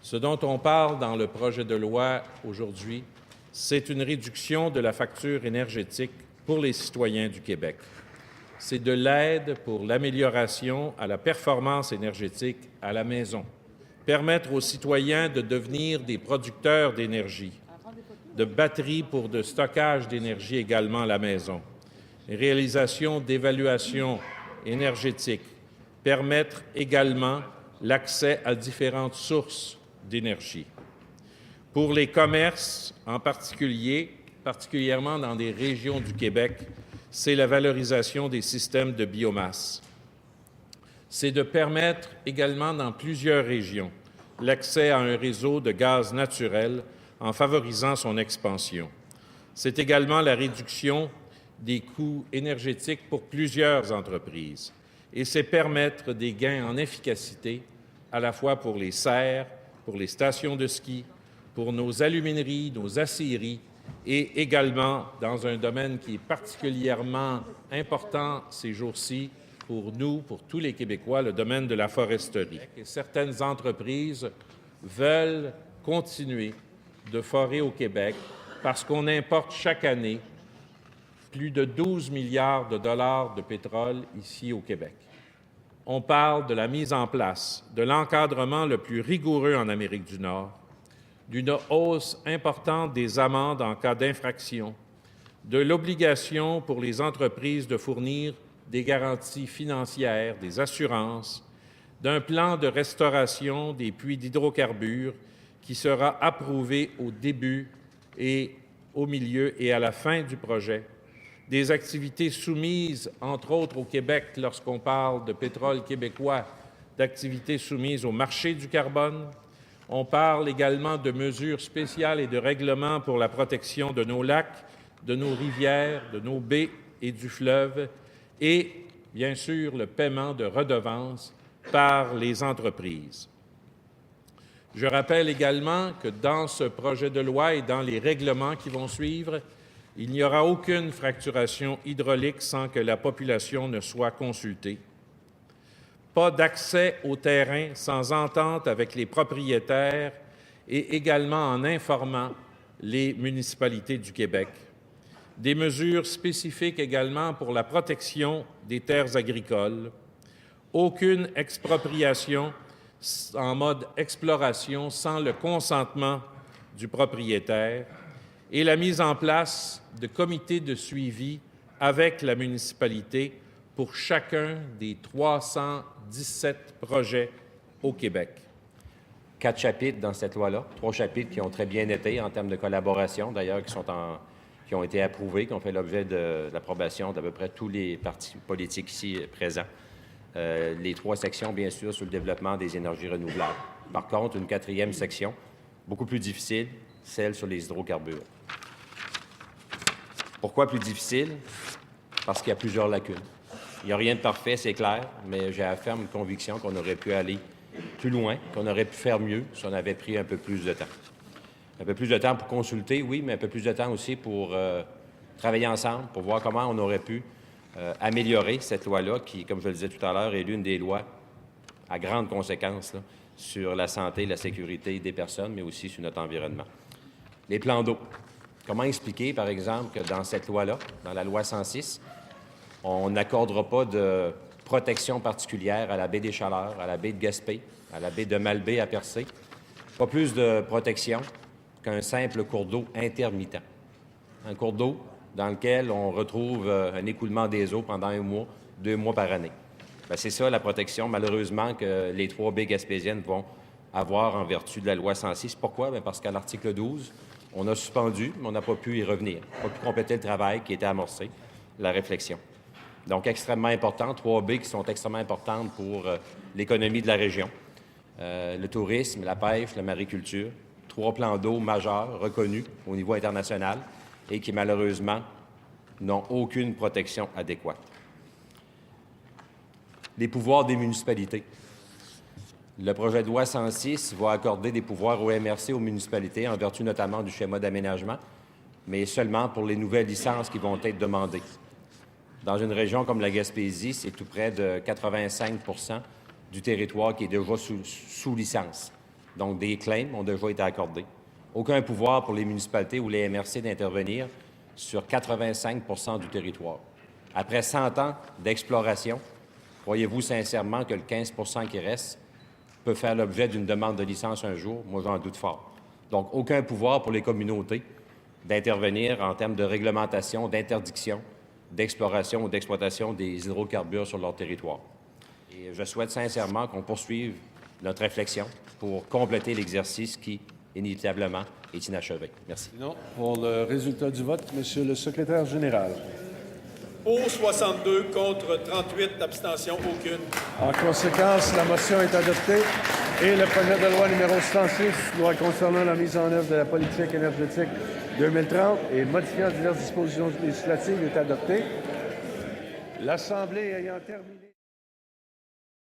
Ce dont on parle dans le projet de loi aujourd'hui, c'est une réduction de la facture énergétique pour les citoyens du Québec. C'est de l'aide pour l'amélioration à la performance énergétique à la maison, permettre aux citoyens de devenir des producteurs d'énergie, de batteries pour de stockage d'énergie également à la maison, réalisation d'évaluations énergétiques, permettre également l'accès à différentes sources d'énergie. Pour les commerces en particulier, particulièrement dans des régions du Québec, c'est la valorisation des systèmes de biomasse. C'est de permettre également dans plusieurs régions l'accès à un réseau de gaz naturel en favorisant son expansion. C'est également la réduction des coûts énergétiques pour plusieurs entreprises. Et c'est permettre des gains en efficacité à la fois pour les serres, pour les stations de ski, pour nos alumineries, nos aciéries et également dans un domaine qui est particulièrement important ces jours-ci pour nous, pour tous les Québécois, le domaine de la foresterie. Et certaines entreprises veulent continuer de forer au Québec parce qu'on importe chaque année plus de 12 milliards de dollars de pétrole ici au Québec. On parle de la mise en place de l'encadrement le plus rigoureux en Amérique du Nord, d'une hausse importante des amendes en cas d'infraction, de l'obligation pour les entreprises de fournir des garanties financières, des assurances, d'un plan de restauration des puits d'hydrocarbures qui sera approuvé au début et au milieu et à la fin du projet, des activités soumises, entre autres au Québec, lorsqu'on parle de pétrole québécois, d'activités soumises au marché du carbone. On parle également de mesures spéciales et de règlements pour la protection de nos lacs, de nos rivières, de nos baies et du fleuve, et bien sûr le paiement de redevances par les entreprises. Je rappelle également que dans ce projet de loi et dans les règlements qui vont suivre, il n'y aura aucune fracturation hydraulique sans que la population ne soit consultée. Pas d'accès au terrain sans entente avec les propriétaires et également en informant les municipalités du Québec. Des mesures spécifiques également pour la protection des terres agricoles. Aucune expropriation en mode exploration sans le consentement du propriétaire et la mise en place de comités de suivi avec la municipalité pour chacun des 317 projets au Québec. 4 chapitres dans cette loi-là, 3 chapitres qui ont très bien été en termes de collaboration, d'ailleurs, qui ont été approuvés, qui ont fait l'objet de l'approbation d'à peu près tous les partis politiques ici présents. Les 3 sections, bien sûr, sur le développement des énergies renouvelables. Par contre, une 4e section, beaucoup plus difficile, celle sur les hydrocarbures. Pourquoi plus difficile? Parce qu'il y a plusieurs lacunes. Il n'y a rien de parfait, c'est clair, mais j'ai la ferme conviction qu'on aurait pu aller plus loin, qu'on aurait pu faire mieux si on avait pris un peu plus de temps. Un peu plus de temps pour consulter, oui, mais un peu plus de temps aussi pour travailler ensemble, pour voir comment on aurait pu améliorer cette loi-là, qui, comme je le disais tout à l'heure, est l'une des lois à grandes conséquences là, sur la santé et la sécurité des personnes, mais aussi sur notre environnement. Les plans d'eau. Comment expliquer, par exemple, que dans cette loi-là, dans la loi 106, on n'accordera pas de protection particulière à la baie des Chaleurs, à la baie de Gaspé, à la baie de Malbaie à Percé. Pas plus de protection qu'un simple cours d'eau intermittent. Un cours d'eau dans lequel on retrouve un écoulement des eaux pendant 1 mois, 2 mois par année. Bien, c'est ça la protection, malheureusement, que les 3 baies gaspésiennes vont avoir en vertu de la loi 106. Pourquoi? Bien, parce qu'à l'article 12, on a suspendu, mais on n'a pas pu y revenir. On n'a pas pu compléter le travail qui était amorcé, la réflexion. Donc, extrêmement important, 3 baies qui sont extrêmement importantes pour l'économie de la région. Le tourisme, la pêche, la mariculture. 3 plans d'eau majeurs reconnus au niveau international et qui, malheureusement, n'ont aucune protection adéquate. Les pouvoirs des municipalités. Le projet de loi 106 va accorder des pouvoirs au MRC, aux municipalités, en vertu notamment du schéma d'aménagement, mais seulement pour les nouvelles licences qui vont être demandées. Dans une région comme la Gaspésie, c'est tout près de 85 % du territoire qui est déjà sous licence. Donc, des claims ont déjà été accordés. Aucun pouvoir pour les municipalités ou les MRC d'intervenir sur 85 du territoire. Après 100 ans d'exploration, croyez-vous sincèrement que le 15 qui reste peut faire l'objet d'une demande de licence un jour? Moi, j'en doute fort. Donc, aucun pouvoir pour les communautés d'intervenir en termes de réglementation, d'interdiction, d'exploration ou d'exploitation des hydrocarbures sur leur territoire. Et je souhaite sincèrement qu'on poursuive notre réflexion pour compléter l'exercice qui, inévitablement, est inachevé. Merci. Non. Pour le résultat du vote, Monsieur le secrétaire général. Pour 62, contre 38, abstention aucune. En conséquence, la motion est adoptée et le projet de loi numéro 106, loi concernant la mise en œuvre de la politique énergétique 2030 et modifiant diverses dispositions législatives est adopté. L'Assemblée ayant terminé...